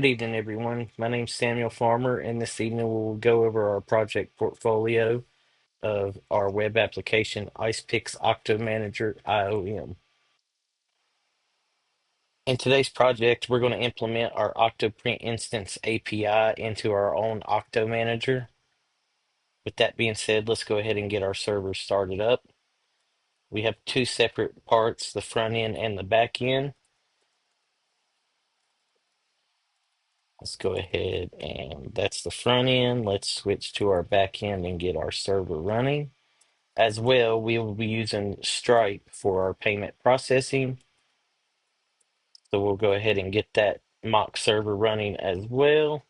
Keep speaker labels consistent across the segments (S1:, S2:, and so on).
S1: Good evening, everyone. My name's Samuel Farmer, and this evening we'll go over our project portfolio of our web application, Icepik's Octo Manager IOM. In today's project, we're going to implement our Octoprint Instance API into our own Octo Manager. With that being said, let's go ahead and get our server started up. We have two separate parts, the front end and the back end. Let's go ahead and that's the front end. Let's switch to our back end and get our server running. As well, we will be using Stripe for our payment processing. So we'll go ahead and get that mock server running as well,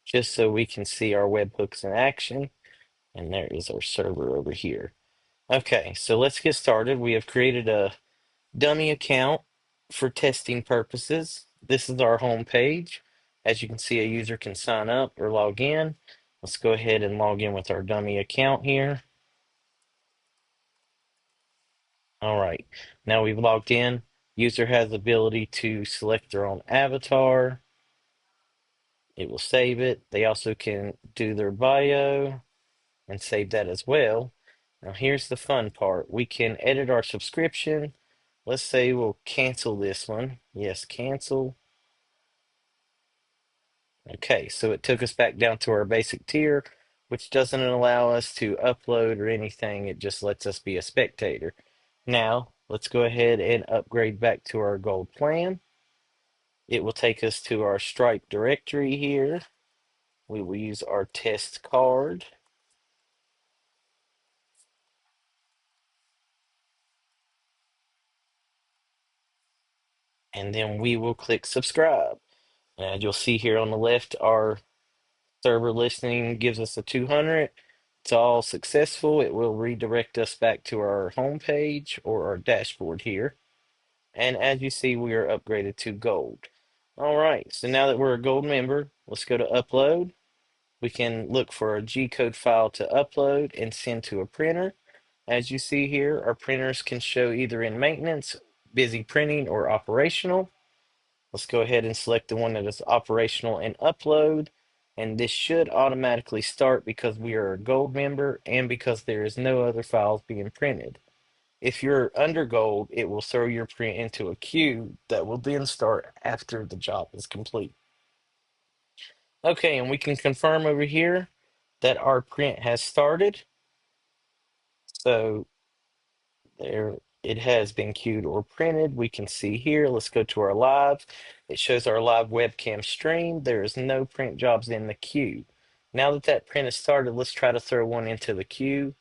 S1: just so we can see our webhooks in action. And there is our server over here. Okay, so let's get started. We have created a dummy account for testing purposes. This is our home page. As you can see, a user can sign up or log in. Let's go ahead and log in with our dummy account here. All right, now we've logged in. User has the ability to select their own avatar. It will save it. They also can do their bio and save that as well. Now here's the fun part. We can edit our subscription. Let's say we'll cancel this one. Yes, cancel. Okay, so it took us back down to our basic tier, which doesn't allow us to upload or anything. It just lets us be a spectator. Now, let's go ahead and upgrade back to our gold plan. It will take us to our Stripe directory here. We will use our test card. And then we will click subscribe. And you'll see here on the left, our server listening gives us a 200. It's all successful. It will redirect us back to our home page or our dashboard here. And as you see, we are upgraded to gold. All right, so now that we're a gold member, let's go to upload. We can look for a G-code file to upload and send to a printer. As you see here, our printers can show either in maintenance, busy printing, or operational. Let's go ahead and select the one that is operational and upload. And this should automatically start because we are a gold member and because there is no other files being printed. If you're under gold, it will throw your print into a queue that will then start after the job is complete. Okay, and we can confirm over here that our print has started. So there it has been queued or printed. We can see here. Let's go to our live. It shows our live webcam stream. There is no print jobs in the queue. Now that that print has started, let's try to throw one into the queue.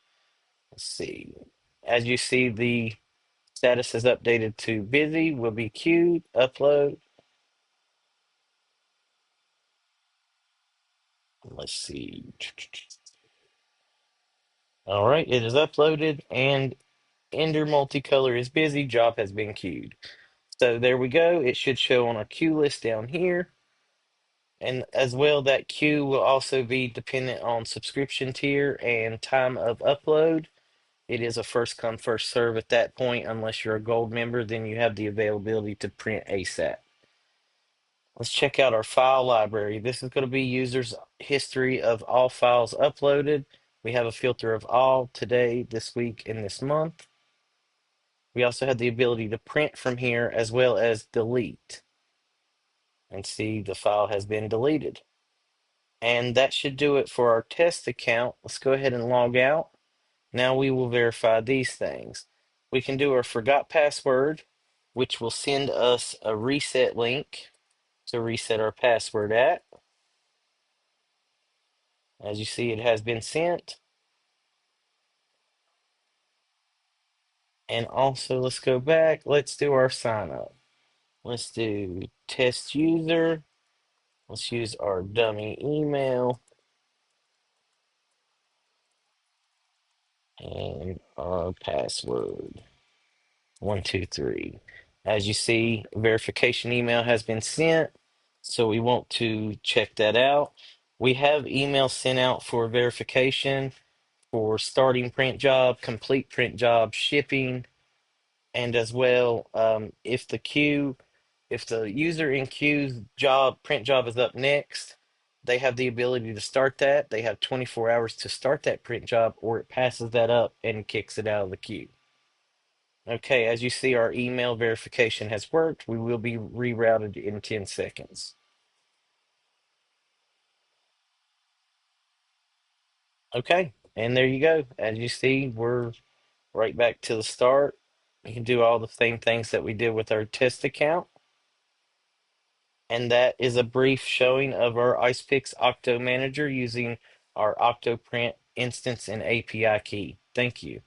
S1: Let's see. As you see, the status is updated to busy, will be queued, upload. Let's see. All right, it is uploaded and Ender multicolor is busy, job has been queued. So there we go. It should show on our queue list down here. And as well, that queue will also be dependent on subscription tier and time of upload. It is a first come, first serve at that point. Unless you're a gold member, then you have the availability to print ASAP. Let's check out our file library. This is going to be users' history of all files uploaded. We have a filter of all today, this week, and this month. We also have the ability to print from here as well as delete. And see the file has been deleted. And that should do it for our test account. Let's go ahead and log out. Now we will verify these things. We can do our forgot password, which will send us a reset link to reset our password at. As you see, it has been sent. And also, let's go back. Let's do our sign up. Let's do test user. Let's use our dummy email and our password 123. As you see, verification email has been sent. So we want to check that out. We have emails sent out for verification for starting print job, complete print job, shipping, and as well, if the queue If the user in queue's print job is up next, they have the ability to start that. They have 24 hours to start that print job, or it passes that up and kicks it out of the queue. Okay, as you see, our email verification has worked. We will be rerouted in 10 seconds. Okay, and there you go. As you see, we're right back to the start. We can do all the same things that we did with our test account. And that is a brief showing of our Icepix Octo Manager using our Octoprint instance and API key. Thank you.